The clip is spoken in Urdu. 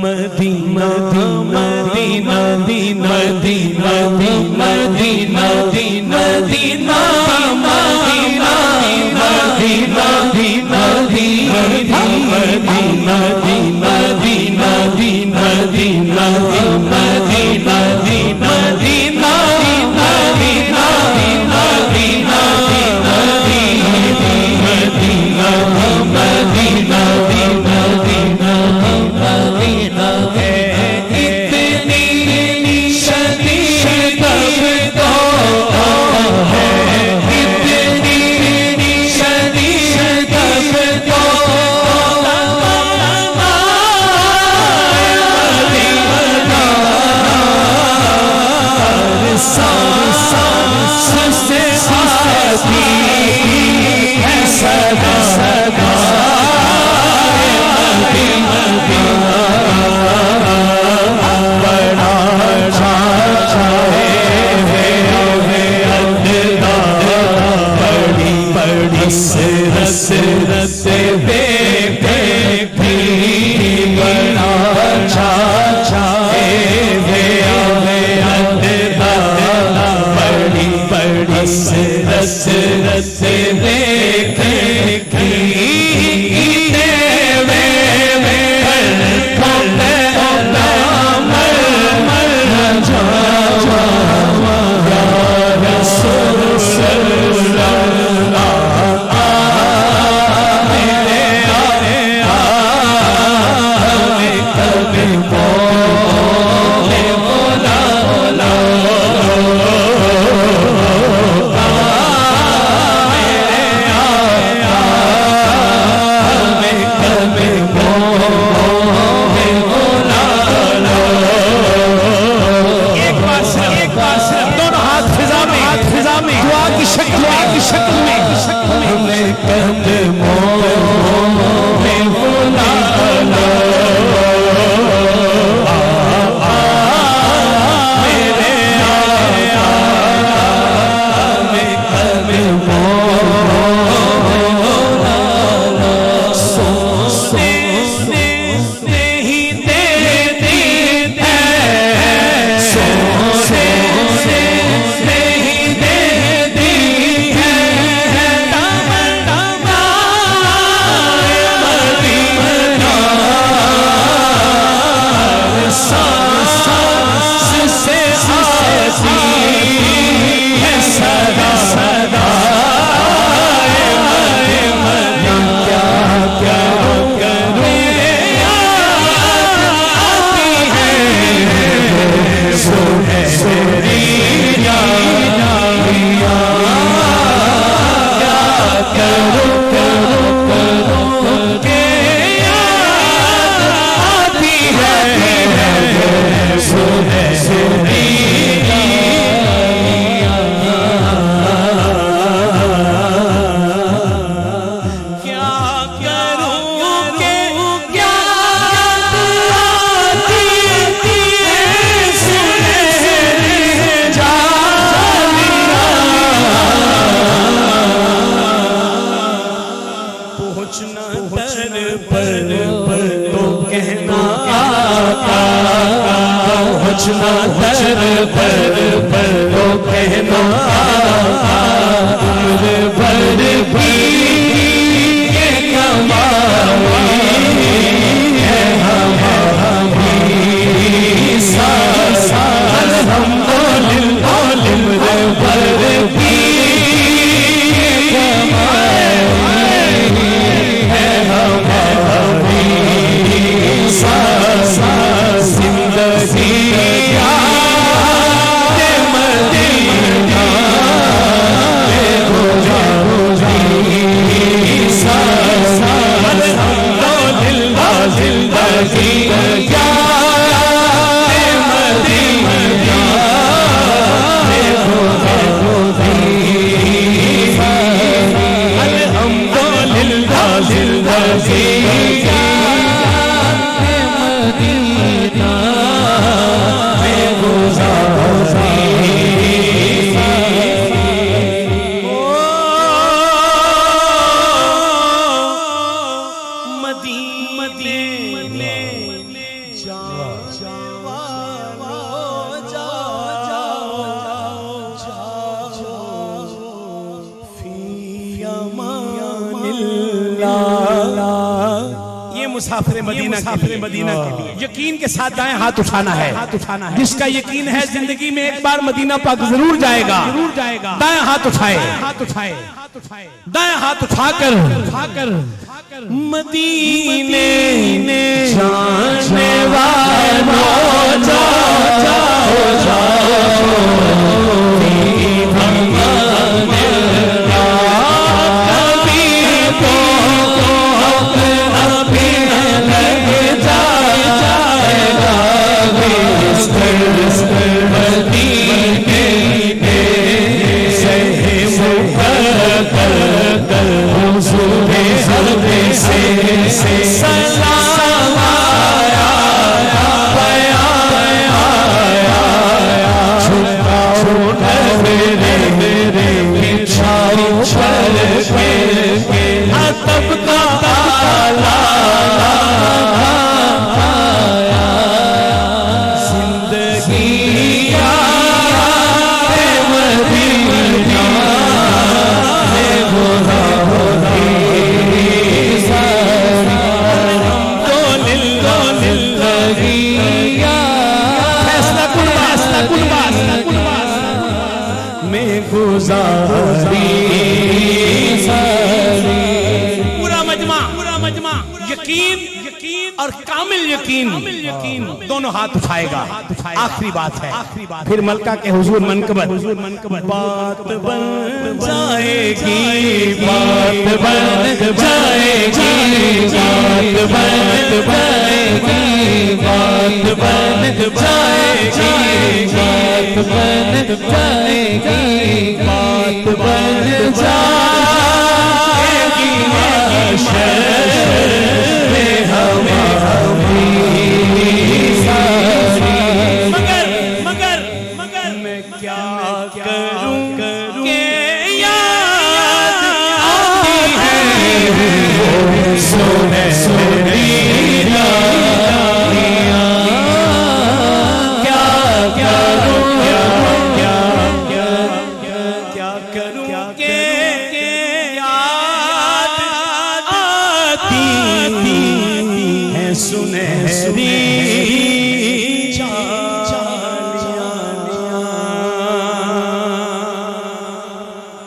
مدینہ مدینہ مدینہ مدینہ مدینہ مدینہ مدینہ مدینہ زندگی یہ مسافر مدینہ کے لیے یقین کے ساتھ دائیں ہاتھ اٹھانا ہے جس کا یقین ہے زندگی میں ایک بار مدینہ پاک ضرور جائے گا دائیں ہاتھ اٹھائے دائیں ہاتھ اٹھا کر مدینے جانے والوں جاؤ اور کامل یقین دونوں ہاتھ اٹھائے گا آخری بات ہے پھر ملکہ کے حضور منقبت بات بن جائے گی بات بن جائے گی بات بن جائے گی بات بن جائے گی بات بن جائے گی بات بن جائے گی مگر میں کیا کروں کہ یاد آتی ہے سونے